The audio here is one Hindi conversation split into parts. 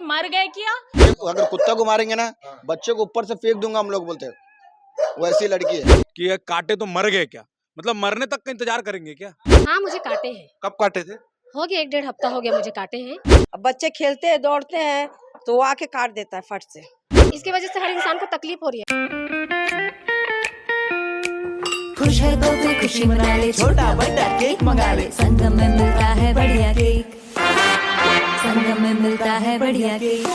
मर गए क्या? अगर कुत्ता को मारेंगे ना, बच्चे को ऊपर से फेंक दूंगा, हम लोग बोलते हैं। वैसी लड़की है कि ये काटे तो मर गए क्या? मतलब मरने तक का इंतजार करेंगे क्या? हाँ, मुझे काटे हैं। कब काटे थे? हो गया 1 डेढ़ हफ्ता हो गया मुझे काटे हैं। अब बच्चे खेलते हैं दौड़ते हैं तो वो आके काट देता है फट से। इसकी वजह से हर इंसान को तकलीफ हो रही है। खुश है तो फिर खुशी मना ले, छोटा बड़ा केक मंगा ले, संगम में मिलता है बढ़िया केक, संगम में मिलता है बढ़िया केक।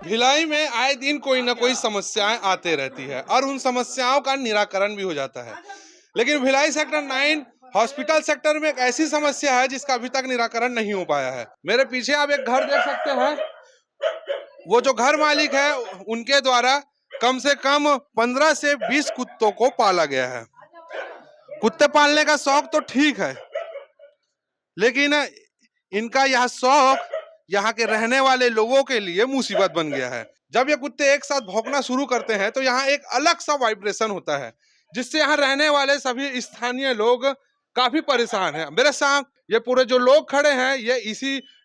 भिलाई में आए दिन कोई ना कोई समस्याएं आते रहती है और उन समस्याओं का निराकरण भी हो जाता है, लेकिन भिलाई सेक्टर 9 हॉस्पिटल सेक्टर में एक ऐसी समस्या है जिसका अभी तक निराकरण नहीं हो पाया है। मेरे पीछे आप एक घर देख सकते हैं। वो जो घर मालिक है उनके द्वारा कम से कम 15 से 20 कुत्तों को पाला गया है। कुत्ते पालने का शौक तो ठीक है, लेकिन इनका यह शौक यहाँ के रहने वाले लोगों के लिए मुसीबत बन गया है। जब ये कुत्ते एक साथ भौंकना शुरू करते हैं तो यहाँ एक अलग सा वाइब्रेशन होता है, जिससे यहाँ रहने वाले सभी स्थानीय लोग काफी परेशान हैं। मेरे साथ ये पूरे जो लोग खड़े हैं ये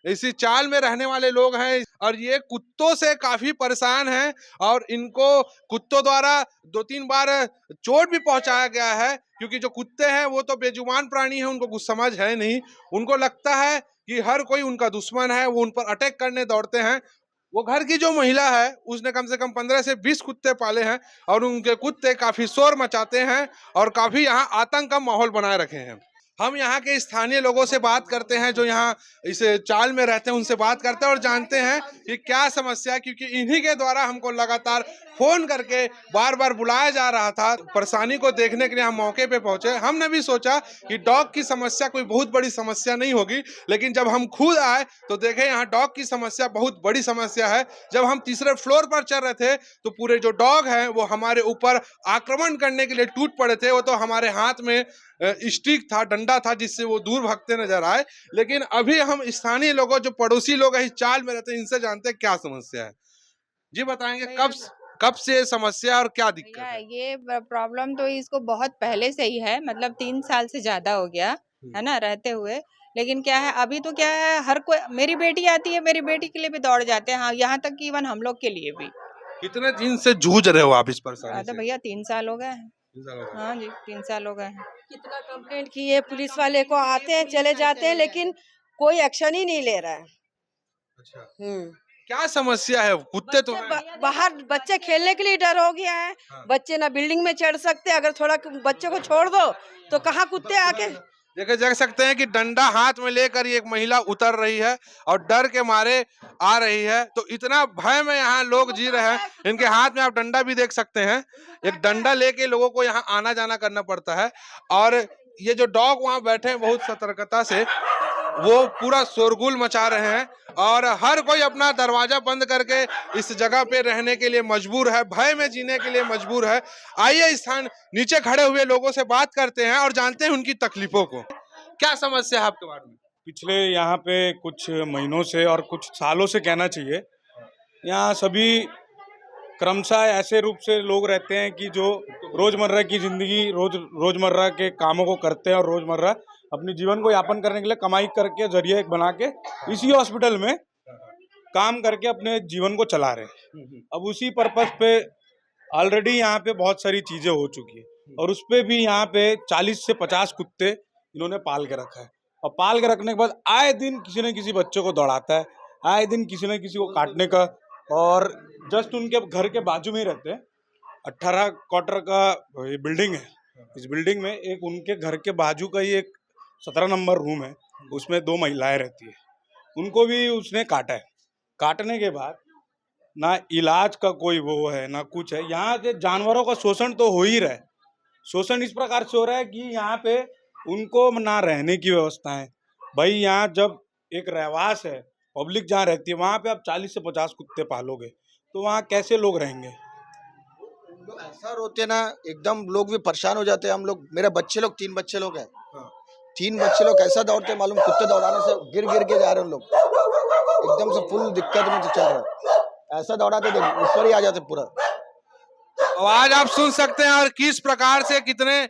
इसी चाल में रहने वाले लोग हैं और ये कुत्तों से काफी परेशान हैं और इनको कुत्तों द्वारा 2-3 बार चोट भी पहुंचाया गया है, क्योंकि जो कुत्ते हैं वो तो बेजुबान प्राणी है, उनको कुछ समझ है नहीं। उनको लगता है कि हर कोई उनका दुश्मन है, वो उन पर अटैक करने दौड़ते हैं। वो घर की जो महिला है उसने कम से कम 15 से 20 कुत्ते पाले हैं और उनके कुत्ते काफी शोर मचाते हैं और काफी यहाँ आतंक का माहौल बनाए रखे हैं। हम यहाँ के स्थानीय लोगों से बात करते हैं, जो यहाँ इस चाल में रहते हैं, उनसे बात करते हैं और जानते हैं कि क्या समस्या है, क्योंकि इन्हीं के द्वारा हमको लगातार फोन करके बार बार बुलाया जा रहा था। परेशानी को देखने के लिए हम मौके पे पहुंचे। हमने भी सोचा कि डॉग की समस्या कोई बहुत बड़ी समस्या नहीं होगी, लेकिन जब हम खुद आए तो देखे यहाँ डॉग की समस्या बहुत बड़ी समस्या है। जब हम तीसरे फ्लोर पर चढ़ रहे थे तो पूरे जो डॉग हैं वो हमारे ऊपर आक्रमण करने के लिए टूट पड़े थे। वो तो हमारे हाथ में स्टिक था, डंडा था, जिससे वो दूर भागते नजर आए। लेकिन अभी हम स्थानीय लोगों, जो पड़ोसी लोग हैं इस चाल में रहते हैं, इनसे जानते हैं क्या समस्या है। जी बताएंगे कब से समस्या और क्या दिक्कत है? ये प्रॉब्लम तो इसको बहुत पहले से ही है, मतलब 3 साल से ज्यादा हो गया है ना रहते हुए। लेकिन क्या है, अभी तो क्या है, हर कोई, मेरी बेटी आती है, मेरी बेटी के लिए भी दौड़ जाते हैं। हाँ, यहाँ तक कि इवन हम लोग के लिए भी। कितने दिन से जूझ रहे हो आप इस परेशानी तो से? भैया 3 साल हो गए हैं। हाँ जी, 3 साल हो गए हैं। कितना कंप्लेंट किए, पुलिस वाले को आते हैं चले जाते हैं, लेकिन कोई एक्शन ही नहीं ले रहा है। अच्छा, हम्म क्या समस्या है? कुत्ते तो बाहर बच्चे खेलने के लिए डर हो गया है। हाँ। बच्चे ना बिल्डिंग में चढ़ सकते, अगर थोड़ा बच्चे को छोड़ दो तो कहाँ कुत्ते आके। देख सकते हैं कि डंडा हाथ में लेकर ये एक महिला उतर रही है और डर के मारे आ रही है। तो इतना भय में यहाँ लोग जी रहे हैं। इनके हाथ में आप डंडा भी देख सकते हैं। एक डंडा लेके लोगों को यहाँ आना जाना करना पड़ता है। और ये जो डॉग वहाँ बैठे हैं बहुत सतर्कता से, वो पूरा शोरगुल मचा रहे हैं और हर कोई अपना दरवाजा बंद करके इस जगह पे रहने के लिए मजबूर है, भय में जीने के लिए मजबूर है। आइए स्थान नीचे खड़े हुए लोगों से बात करते हैं और जानते हैं उनकी तकलीफों को। क्या समस्या है आपके बारे में? पिछले यहाँ पे कुछ महीनों से और कुछ सालों से कहना चाहिए, यहाँ सभी क्रमशः ऐसे रूप से लोग रहते हैं कि जो रोजमर्रा की जिंदगी, रोजमर्रा के कामों को करते हैं और रोजमर्रा अपने जीवन को यापन करने के लिए कमाई करके जरिए एक बना के इसी हॉस्पिटल में काम करके अपने जीवन को चला रहे हैं। अब उसी पर्पस पे ऑलरेडी यहाँ पे बहुत सारी चीजें हो चुकी है और उस पे भी यहाँ पे 40 से 50 कुत्ते इन्होंने पाल के रखा है। और पाल के रखने के बाद आए दिन किसी न किसी बच्चे को दौड़ाता है, आए दिन किसी न किसी को काटने का। और जस्ट उनके घर के बाजू में ही रहते हैं, 18 क्वार्टर का ये बिल्डिंग है। इस बिल्डिंग में एक उनके घर के बाजू का ही एक 17 नंबर रूम है, उसमें 2 महिलाएं रहती है। उनको भी उसने काटा है। काटने के बाद ना इलाज का कोई वो है ना कुछ है। यहाँ के जानवरों का शोषण तो हो ही रहा है। शोषण इस प्रकार से हो रहा है कि यहाँ पे उनको ना रहने की व्यवस्था है। भाई यहाँ जब एक रहवास है, पब्लिक जहाँ रहती है, वहाँ पे आप 40 से 50 कुत्ते पालोगे तो वहाँ कैसे लोग रहेंगे? लोग ऐसा रोते ना, एकदम लोग भी परेशान हो जाते हैं। हम लोग, मेरे बच्चे लोग 3 बच्चे लोग हैं। 3 बच्चे लोग कैसा दौड़ते मालूम, कुत्ते दौड़ाने से गिर के जा रहे हैं लोग, एकदम से फुल दिक्कत में चल रहा है। ऐसा दौड़ाते थे ऊपर ही आ जाते पूरा। आवाज आप सुन सकते हैं और किस प्रकार से कितने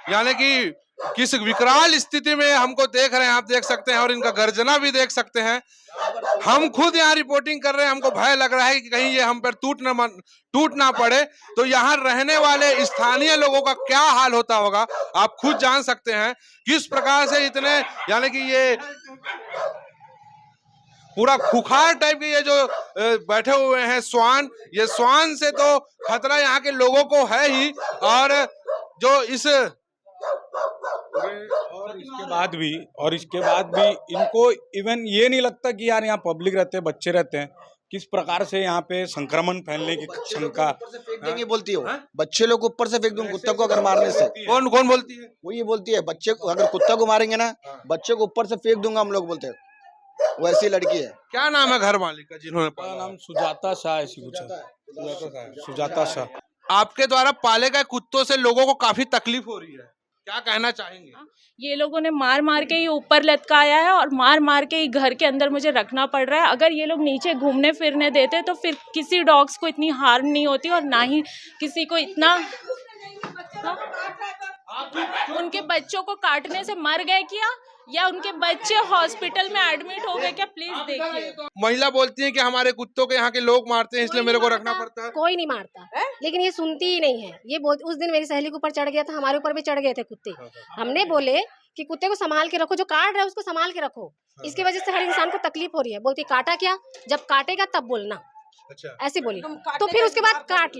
यानी कि किस विकराल स्थिति में हमको देख रहे हैं, आप देख सकते हैं, और इनका गर्जना भी देख सकते हैं। हम खुद यहाँ रिपोर्टिंग कर रहे हैं, हमको भय लग रहा है कि कहीं ये हम पर टूट ना पड़े। तो यहाँ रहने वाले स्थानीय लोगों का क्या हाल होता होगा आप खुद जान सकते हैं। किस प्रकार से इतने, यानी कि ये पूरा खुखार टाइप के ये जो बैठे हुए हैं श्वान, ये श्वान से तो खतरा यहाँ के लोगों को है ही, और जो इस और इसके बाद भी इनको इवन ये नहीं लगता कि यार यहाँ पब्लिक रहते हैं, बच्चे रहते हैं, किस प्रकार से यहाँ पे संक्रमण फैलने की शंका। फेंक देंगे बोलती हो, बच्चे लोग ऊपर से फेंक दूंगे कुत्ते को अगर मारने से। कौन कौन बोलती है? वो ये बोलती है बच्चे को अगर कुत्ता को मारेंगे ना, बच्चे को ऊपर से फेंक दूंगा हम लोग बोलते हैं। वो ऐसी लड़की है। क्या नाम है घर मालिक का जिन्होंने पाला? नाम सुजाता शाह, ऐसी कुछ सुजाता शाह। आपके द्वारा पाले गए कुत्तों से लोगों को काफी तकलीफ हो रही है, क्या कहना चाहेंगे? ये लोगों ने मार मार के ही ऊपर लटकाया है और मार मार के ही घर के अंदर मुझे रखना पड़ रहा है। अगर ये लोग नीचे घूमने फिरने देते तो फिर किसी डॉग्स को इतनी हार्म नहीं होती और ना ही किसी को इतना। उनके बच्चों को काटने से मर गए क्या, या उनके बच्चे हॉस्पिटल में एडमिट हो गए क्या? प्लीज देखिए। महिला बोलती है कि हमारे कुत्तों को यहाँ के लोग मारते हैं, इसलिए मेरे को रखना पड़ता है। कोई नहीं मारता, लेकिन ये सुनती ही नहीं है। ये उस दिन मेरी सहेली के ऊपर चढ़ गया था, हमारे ऊपर भी चढ़ गए थे कुत्ते। हमने बोले कि कुत्ते को संभाल के रखो, जो काट रहा है उसको संभाल के रखो। इसकी वजह से हर इंसान को तकलीफ हो रही है। बोलती काटा क्या, जब काटेगा तब बोलना। अच्छा, ऐसे बोली। तो फिर उसके बाद काट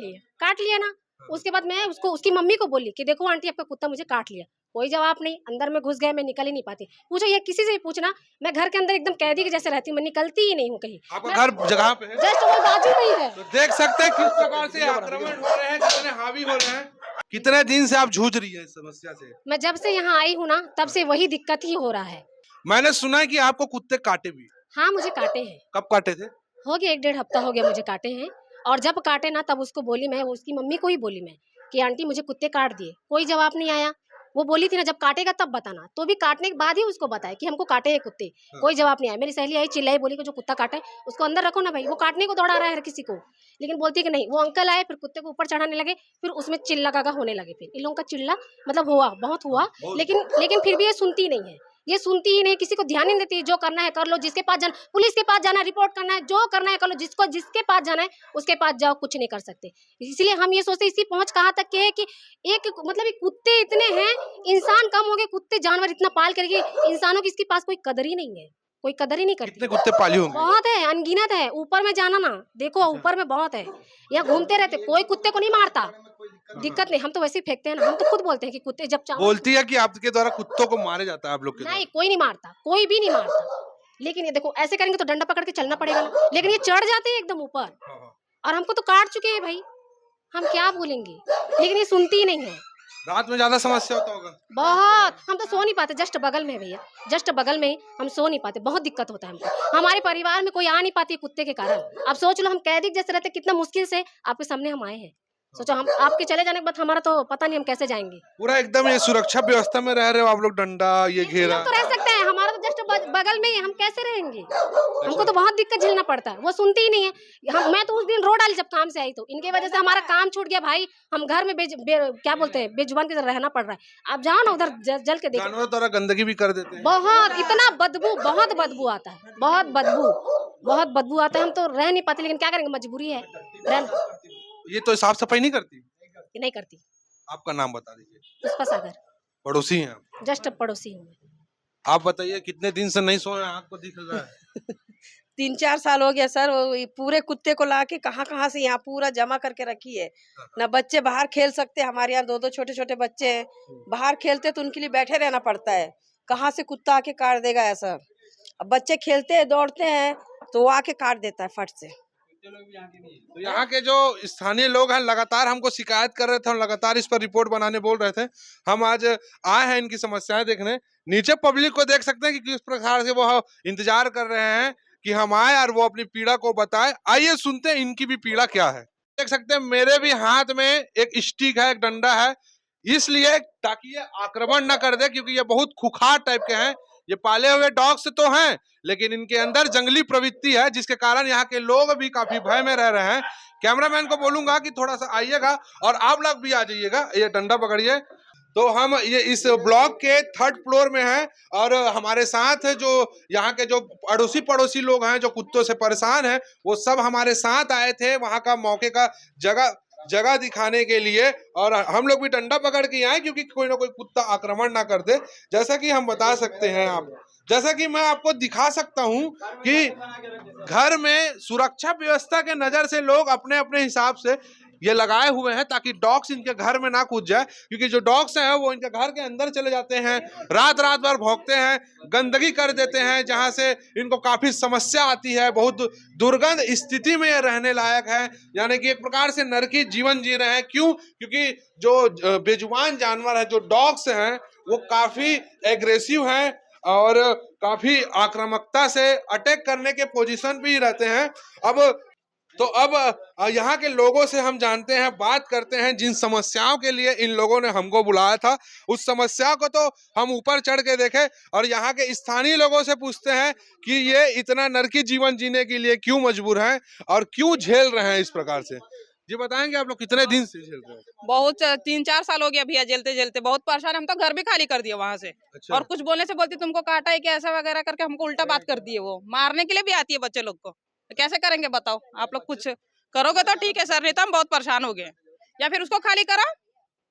लिया ना। उसके बाद मैं उसकी मम्मी को बोली कि देखो आंटी आपका कुत्ता मुझे काट लिया। कोई जवाब नहीं, अंदर में घुस गए, मैं निकल ही नहीं पाती। पूछो ये किसी से भी पूछना, मैं घर के अंदर एकदम कैदी के जैसे रहती हूँ, मैं निकलती ही नहीं हूँ कहीं। आपका घर जगह पे है? जस्ट वो बाजू में ही है। तो देख सकते हैं किस प्रकार से आक्रमण हो रहे हैं, कितने हावी हो रहे हैं। कितने दिन से आप जूझ रही है इस समस्या से? मैं जब से यहाँ आई हूँ ना, तब से वही दिक्कत ही हो रहा है। मैंने सुना है कि आपको कुत्ते काटे भी। हाँ, मुझे काटे हैं। कब काटे थे? हो गया 1-1.5 हफ्ता हो गया मुझे काटे हैं। और जब काटे ना तब उसको बोली मैं, उसकी मम्मी को ही बोली मैं कि आंटी मुझे कुत्ते काट दिए। कोई जवाब नहीं आया। वो बोली थी ना जब काटेगा तब बताना, तो भी काटने के बाद ही उसको बताया कि हमको काटे हैं कुत्ते। कोई जवाब नहीं आया। मेरी सहेली आई, चिल्लाई, बोली कि जो कुत्ता काटा है उसको अंदर रखो ना भाई, वो काटने को दौड़ा रहा है हर किसी को। लेकिन बोलती कि नहीं। वो अंकल आए, फिर कुत्ते को ऊपर चढ़ाने लगे, फिर उसमें चिल्ला गागा होने लगे। फिर इन लोगों का चिल्ला मतलब बहुत हुआ, लेकिन फिर भी ये सुनती नहीं है। ये सुनती ही नहीं, किसी को ध्यान नहीं देती। जो करना है कर लो, जिसके पास जाना, पुलिस के पास जाना, रिपोर्ट करना है, जो करना है कर लो, जिसके पास जाना है उसके पास जाओ, कुछ नहीं कर सकते। इसलिए हम ये सोचते, इसकी पहुंच कहाँ तक के है कि एक मतलब ये कुत्ते इतने हैं, इंसान कम हो गए, कुत्ते जानवर इतना पाल करके इंसानों की इसके पास कोई कदर ही नहीं है, कोई कदर ही नहीं करती। कितने कुत्ते पाली होंगे? बहुत है, अनगिनत है। ऊपर में जाना ना, देखो ऊपर में बहुत है। यहाँ घूमते रहते, कोई कुत्ते को नहीं मारता, दिक्कत नहीं। हम तो वैसे ही फेंकते हैं ना, हम तो खुद बोलते हैं कि कुत्ते जब बोलती है कि आपके द्वारा कुत्तों को मारे जाता है आप लोग के द्वारा। नहीं, कोई नहीं मारता, कोई भी नहीं मारता। लेकिन ये देखो ऐसे करेंगे तो डंडा पकड़ के चलना पड़ेगा ना। लेकिन ये चढ़ जाते हैं एकदम ऊपर, और हमको तो काट चुके हैं भाई, हम क्या बोलेंगे। लेकिन ये सुनती ही नहीं है। रात में ज्यादा समस्या होता होगा? बहुत, हम तो सो नहीं पाते। जस्ट बगल में है भैया, जस्ट बगल में, हम सो नहीं पाते। बहुत दिक्कत होता है हमको। हमारे परिवार में कोई आ नहीं पाती कुत्ते के कारण। अब सोच लो हम कैदी जैसे रहते, कितना मुश्किल से आपके सामने हम आए हैं। सोचो हम आपके चले जाने के बाद हमारा तो पता नहीं हम कैसे जाएंगे। पूरा एकदम ये सुरक्षा व्यवस्था में रह रहे हो आप लोग, डंडा ये घेरा। हम तो रह सकते हैं, हमारा तो जस्ट बगल में ही, हम कैसे रहेंगे। हमको तो बहुत दिक्कत झेलना पड़ता है। वो सुनती ही नहीं है। मैं तो उस दिन रो डाली जब काम से आई, तो इनके वजह से हमारा काम छूट गया भाई। हम घर में क्या बोलते हैं, बेजुबान की तरह रहना पड़ रहा है। आप जाओ ना उधर जल के देखो, जानवर द्वारा गंदगी भी कर देते हैं। बहुत, इतना बदबू, बहुत बदबू आता है, बहुत बदबू आता है। हम तो रह नहीं पाते, लेकिन क्या करेंगे, मजबूरी है। ये तो साफ सफाई नहीं करती? नहीं करती। आपका नाम बता दीजिए। पुष्पा सागर, पड़ोसी हैं आप? जस्ट पड़ोसी हूँ। आप बताइए कितने दिन से नहीं सोए, आँख को दिख रहा है? 3-4 साल हो गया सर। वो पूरे कुत्ते को लाके कहाँ से यहाँ पूरा जमा करके रखी है ना। बच्चे बाहर खेल सकते, हमारे यहाँ 2-2 छोटे बच्चे हैं, बाहर खेलते तो उनके लिए बैठे रहना पड़ता है। कहाँ से कुत्ता आके काट देगा ऐसा। अब बच्चे खेलते हैं, दौड़ते हैं, तो वो आके काट देता है फट से। तो यहाँ के जो स्थानीय लोग हैं लगातार हमको शिकायत कर रहे थे और लगातार इस पर रिपोर्ट बनाने बोल रहे थे। हम आज आए हैं इनकी समस्याएं देखने। नीचे पब्लिक को देख सकते हैं कि किस प्रकार से वो इंतजार कर रहे हैं कि हम आए और वो अपनी पीड़ा को बताए। आइए सुनते हैं इनकी भी पीड़ा क्या है। देख सकते हैं मेरे भी हाथ में एक स्टिक है, एक डंडा है, इसलिए ताकि ये आक्रमण न कर दे, क्योंकि ये बहुत खुखार टाइप के हैं। ये पाले हुए डॉग्स तो हैं, लेकिन इनके अंदर जंगली प्रवृत्ति है, जिसके कारण यहाँ के लोग भी काफी भय में रह रहे हैं। कैमरामैन को बोलूंगा कि थोड़ा सा आइएगा और आप लोग भी आ जाइएगा। ये डंडा पकड़िए। तो हम ये इस ब्लॉक के 3rd फ्लोर में हैं और हमारे साथ जो यहाँ के जो पड़ोसी लोग हैं जो कुत्तों से परेशान हैं, वो सब हमारे साथ आए थे वहाँ का मौके का जगह दिखाने के लिए। और हम लोग भी डंडा पकड़ के आए क्योंकि कोई ना कोई कुत्ता आक्रमण ना कर दे। जैसा कि हम बता सकते हैं जैसा कि मैं आपको दिखा सकता हूं कि घर में सुरक्षा व्यवस्था के नजर से लोग अपने अपने हिसाब से ये लगाए हुए हैं ताकि डॉग्स इनके घर में ना कूद जाए, क्योंकि जो डॉग्स हैं वो इनके घर के अंदर चले जाते हैं, रात भर भौंकते हैं, गंदगी कर देते हैं, जहां से इनको काफी समस्या आती है। बहुत दुर्गंध स्थिति में ये रहने लायक है, यानी कि एक प्रकार से नरकी जीवन जी रहे हैं। क्यों? क्योंकि जो बेजुबान जानवर है, जो डॉग्स हैं, वो काफी एग्रेसिव हैं और काफी आक्रामकता से अटैक करने के पोजीशन पे ही रहते हैं। अब यहाँ के लोगों से हम जानते हैं, बात करते हैं जिन समस्याओं के लिए इन लोगों ने हमको बुलाया था, उस समस्या को तो हम ऊपर चढ़ के देखें और यहाँ के स्थानीय लोगों से पूछते हैं कि ये इतना नरकी जीवन जीने के लिए क्यों मजबूर हैं और क्यों झेल रहे हैं इस प्रकार से। जी बताएंगे आप लोग कितने दिन से झेल रहे हैं? बहुत 3-4 साल हो गया भैया, झेलते बहुत परेशान। हम तो घर भी खाली कर दिए वहाँ से। अच्छा। और कुछ बोलने से बोलती तुमको काटा है क्या ऐसा वगैरह करके हमको उल्टा बात कर दिए। वो मारने के लिए भी आती है बच्चे लोग को, तो कैसे करेंगे बताओ? आप लोग कुछ करोगे तो ठीक है सर, नहीं तो हम बहुत परेशान हो गए। या फिर उसको खाली करा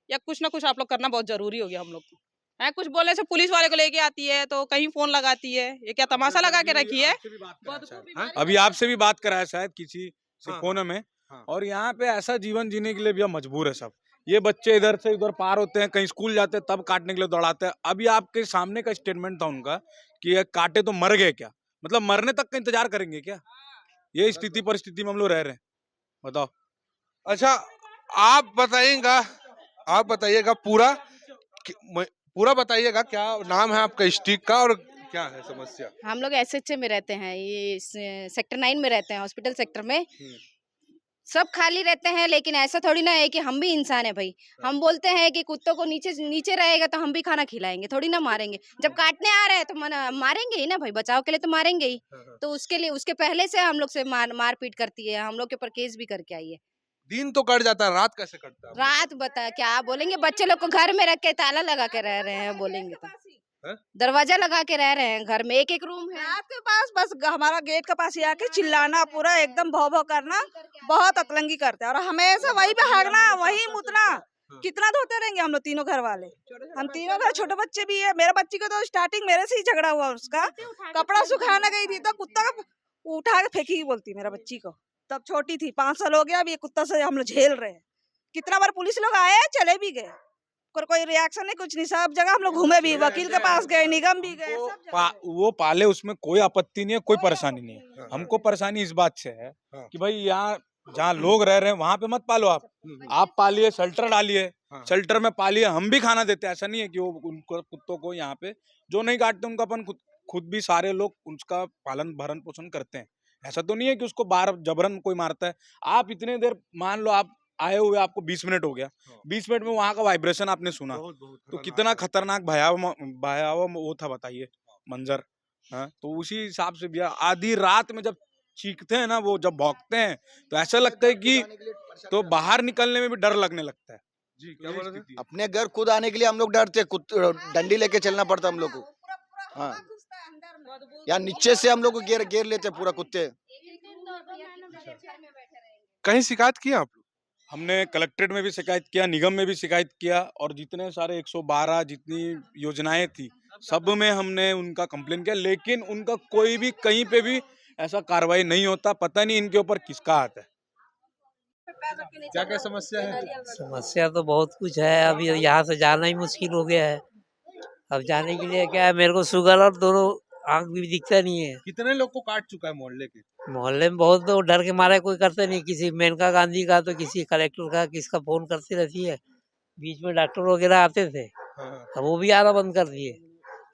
या कुछ ना कुछ आप लोग करना बहुत जरूरी हो गया हम लोग को। है कुछ बोलने से पुलिस वाले को लेके आती है, तो कहीं फोन लगाती है। ये क्या तमाशा लगा के रखी है? अभी आपसे भी बात करा है शायद किसी से फोन में। और यहाँ पे ऐसा जीवन जीने के लिए भी हम मजबूर है सब। ये बच्चे इधर से उधर पार होते हैं, कहीं स्कूल जाते हैं तब काटने के लिए दौड़ाते हैं। अभी आपके सामने का स्टेटमेंट था उनका कि ये काटे तो मर गए क्या, मतलब मरने तक का इंतजार करेंगे क्या? ये स्थिति परिस्थिति में हम लोग रह रहे हैं, बताओ। अच्छा आप बताइएगा पूरा बताइएगा, क्या नाम है आपका स्टिक का और क्या है समस्या? हम लोग SHA में रहते हैं, ये सेक्टर 9 में रहते हैं, हॉस्पिटल सेक्टर में। सब खाली रहते हैं, लेकिन ऐसा थोड़ी ना है कि हम भी इंसान है भाई। हम बोलते हैं कि कुत्तों को नीचे रहेगा तो हम भी खाना खिलाएंगे, थोड़ी ना मारेंगे। जब काटने आ रहे हैं तो मारेंगे ही ना भाई, बचाव के लिए तो मारेंगे ही। तो उसके पहले से हम लोग से मारपीट करती है, हम लोग के ऊपर केस भी करके आई है। दिन तो कट जाता है, रात कैसे कटता है? रात बता क्या बोलेंगे, बच्चे लोग को घर में रख के ताला लगा के रह रहे हैं, बोलेंगे तो दरवाजा लगा के रह रहे हैं, घर में एक रूम है। आपके पास बस हमारा गेट के पास ही आके चिल्लाना, पूरा एकदम भौ भौ करना, बहुत अतलंगी करते हैं और हमेशा वहीं पे भागना, वहीं मुतना। कितना धोते रहेंगे हम लोग तीनों घर वाले? हम तीनों घर, छोटे बच्चे भी है। मेरे बच्ची को तो स्टार्टिंग मेरे से ही झगड़ा हुआ, उसका कपड़ा सुखाने गई थी तो कुत्ता का उठा के फेंकी बोलती मेरा बच्ची को। तब छोटी थी, 5 साल हो गया। अब ये कुत्ता से हम लोग झेल रहे हैं। कितना बार पुलिस लोग आए, चले भी गए, कोई रिएक्शन नहीं, कुछ नहीं। सब जगह हम लोग घूमे भी, वकील के पास गए, निगम भी गए, सब जगह। वो पाले, उसमें कोई आपत्ति नहीं है, कोई परेशानी नहीं है। हमको परेशानी इस बात से है कि भाई यहाँ जहाँ लोग रह रहे हैं वहां पे मत पालो। आप पालिए, शेल्टर डालिए, शेल्टर में पालिए, हम भी खाना देते हैं। ऐसा नहीं है कि वो उनको कुत्तों को यहाँ पे जो नहीं काटते उनका अपन खुद भी सारे लोग उसका पालन भरण पोषण करते हैं। ऐसा तो नहीं है कि उसको बाहर जबरन कोई मारता है। आप इतने देर मान लो आप आए हुए, आपको 20 मिनट हो गया, 20 मिनट में वहां का वाइब्रेशन आपने सुना, तो कितना खतरनाक भयावह वो था, बताइए मंजर। तो उसी हिसाब से भी आधी रात में जब चीखते हैं ना, वो जब भौंकते हैं तो ऐसा लगता है कि तो बाहर निकलने में भी डर लगने लगता है। जी क्या बोल रहे थे? अपने घर खुद आने के लिए हम लोग डरते, डंडी लेके चलना पड़ता हम लोग को। हाँ, या नीचे से हम लोग को घेर लेते पूरा कुत्ते। कहीं शिकायत किया आप लोग? हमने कलेक्ट्रेट में भी शिकायत किया, निगम में भी शिकायत किया, और जितने सारे 112 जितनी योजनाएं थी सब में हमने उनका कंप्लेन किया, लेकिन उनका कोई भी कहीं पे भी ऐसा कार्रवाई नहीं होता। पता नहीं इनके ऊपर किसका हाथ है। क्या क्या समस्या है? समस्या तो बहुत कुछ है। अभी यहाँ से जाना ही मुश्किल हो गया है। अब जाने के लिए क्या है, मेरे को शुगर और दोनों आँख भी दिखता नहीं है। कितने लोग को काट चुका है मोहल्ले के? मोहल्ले में बहुत लोग डर के मारे कोई करते नहीं, किसी मेनका गांधी का तो किसी कलेक्टर का, किसका फोन करती रहती है। बीच में डॉक्टर वगैरह आते थे, अब वो भी आना बंद कर दिए।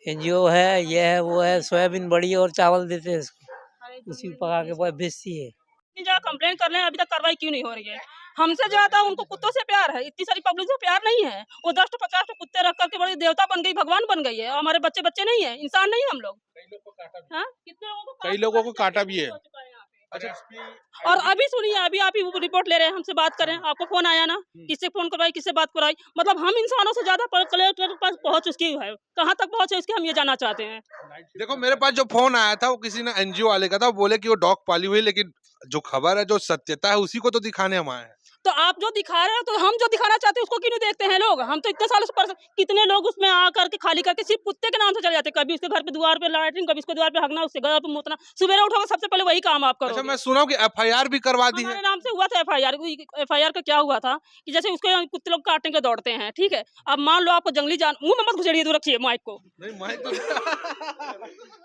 NGO है, ये है, वो है, सोयाबीन बड़ी और चावल देते हैं इसको, उसी को पका के बेचती है। जो कंप्लेन कर रहे हैं, अभी तक कार्रवाई क्यों नहीं हो रही है? हमसे जो आता है उनको कुत्तों से प्यार है, इतनी सारी पब्लिक से प्यार नहीं है। वो 10-50 कुत्ते रख करके बड़ी देवता बन गई, भगवान बन गई है। हमारे बच्चे नहीं है, इंसान नहीं है हम लोग। कई लोगों को काटा हाँ, कितने लोगों को कई लोगों को काटा भी है। हो चुका है यहाँ पे। और अभी सुनिए, अभी आप ही रिपोर्ट ले रहे हैं, हमसे बात करें, आपको फोन आया ना, किससे फोन करवाई, किससे बात कराई, मतलब हम इंसानों से ज्यादा कलेक्टर के पास पहुंच चुकी है, कहाँ तक पहुंचे इसके हम ये जानना चाहते हैं। देखो मेरे पास जो फोन आया था वो किसी ने एनजीओ वाले का था, वो बोले कि वो डॉग पाली हुई है, लेकिन जो खबर है, जो सत्यता है, उसी को तो दिखाने हम आए हैं। तो आप जो दिखा रहे हो, तो हम जो दिखाना चाहते हैं उसको क्यों नहीं देखते हैं लोग? हम तो इतने सालों से कितने लोग उसमें आकर के खाली करके सिर्फ कुत्ते के नाम से चले जाते हैं, कभी उसके घर पे द्वार पे लैट्रिन, कभी उसके द्वार पे हगना, उसके घर पे मुतना, सवेरे उठोगे सबसे पहले वही काम आप करो। अच्छा, मैं सुना हूं कि एफआईआर भी करवा दी है। हमारे नाम से हुआ था एफआईआर। एफआईआर का क्या हुआ था कि जैसे उसको कुत्ते लोग काटने के दौड़ते हैं, ठीक है, अब मान लो आपको जंगली जान, मुंह में मत घुसेड़िए, दूर रखिए माइक को। नहीं, माइक तो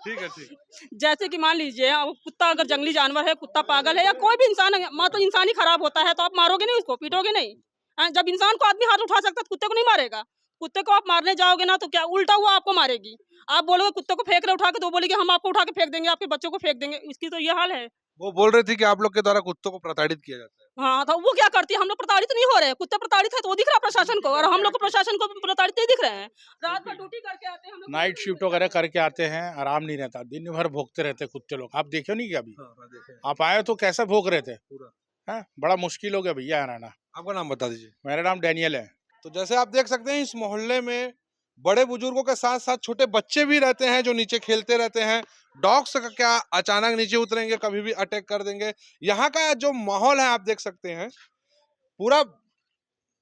ठीक है, ठीक। जैसे कि मान लीजिए अब कुत्ता अगर जंगली जानवर है, कुत्ता पागल है या कोई भी इंसान है, तो इंसान ही खराब होता है, तो आप मारोगे नहीं उसको, पीटोगे नहीं। जब इंसान को आदमी हाथ उठा सकता है तो कुत्ते को नहीं मारेगा। कुत्ते को आप मारने जाओगे ना तो क्या उल्टा हुआ आपको मारेगी। आप बोलोगे कुत्ते को फेंक रहे उठा के, तो बोलेगी हम आपको उठा के फेंक देंगे, आपके बच्चों को फेंक देंगे। इसकी तो ये हाल है। वो बोल रही थी कि आप लोग के द्वारा कुत्तों को प्रताड़ित किया जाता है। हाँ, तो वो क्या करती है? हम लोग प्रताड़ित नहीं हो रहे हैं, कुत्ते प्रताड़ित है तो वो दिख रहा है प्रशासन को, और हम लोग को प्रशासन को प्रताड़ित नहीं दिख रहे हैं। रात भर ड्यूटी करके आते हैं हम लोग, नाइट शिफ्ट वगैरह करके आते हैं, आराम नहीं रहता, दिन भर भोगते रहते कुत्ते लोग। आप देखे नहीं क्या अभी? आप आए तो कैसे भोग रहे थे हैं? बड़ा मुश्किल हो गया भैया यहाँ रहना। आपका नाम बता दीजिए। मेरा नाम डैनियल है। तो जैसे आप देख सकते हैं, इस मोहल्ले में बड़े बुजुर्गों के साथ साथ छोटे बच्चे भी रहते हैं जो नीचे खेलते रहते हैं। डॉग्स का क्या अचानक नीचे उतरेंगे, कभी भी अटैक कर देंगे। यहाँ का जो माहौल है आप देख सकते हैं, पूरा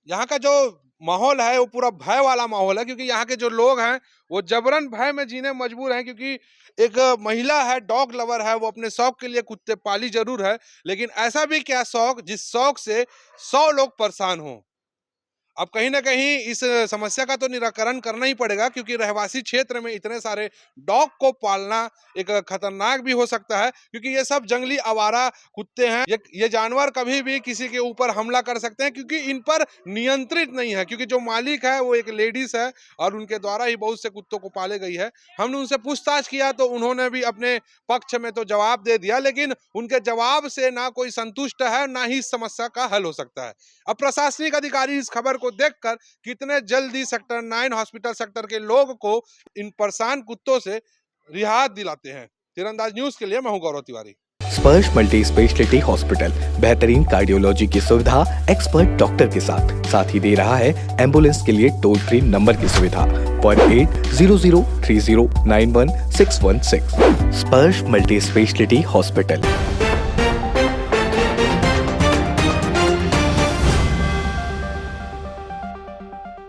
यहाँ का जो माहौल है वो पूरा भय वाला माहौल है, क्योंकि यहाँ के जो लोग हैं वो जबरन भय में जीने मजबूर हैं। क्योंकि एक महिला है, डॉग लवर है, वो अपने शौक के लिए कुत्ते पाली जरूर है, लेकिन ऐसा भी क्या शौक जिस शौक से 100 लोग परेशान हों। अब कहीं ना कहीं इस समस्या का तो निराकरण करना ही पड़ेगा, क्योंकि रहवासी क्षेत्र में इतने सारे डॉग को पालना एक खतरनाक भी हो सकता है, क्योंकि ये सब जंगली आवारा कुत्ते हैं। ये जानवर कभी भी किसी के ऊपर हमला कर सकते हैं, क्योंकि इन पर नियंत्रित नहीं है, क्योंकि जो मालिक है वो एक लेडीज है और उनके द्वारा ही बहुत से कुत्तों को पाले गई है। हमने उनसे पूछताछ किया तो उन्होंने भी अपने पक्ष में तो जवाब दे दिया, लेकिन उनके जवाब से ना कोई संतुष्ट है, ना ही इस समस्या का हल हो सकता है। अब प्रशासनिक अधिकारी इस खबर को देखकर कितने जल्दी सेक्टर 9 हॉस्पिटल सेक्टर के लोग को इन परेशान कुत्तों से रिहाई दिलाते हैं। तीरंदाज न्यूज के लिए मैं हूं गौरव तिवारी। स्पर्श मल्टी स्पेशलिटी हॉस्पिटल बेहतरीन कार्डियोलॉजी की सुविधा एक्सपर्ट डॉक्टर के साथ ही दे रहा है एम्बुलेंस के लिए टोल फ्री नंबर की सुविधा 08003091616। स्पर्श मल्टी स्पेशलिटी हॉस्पिटल।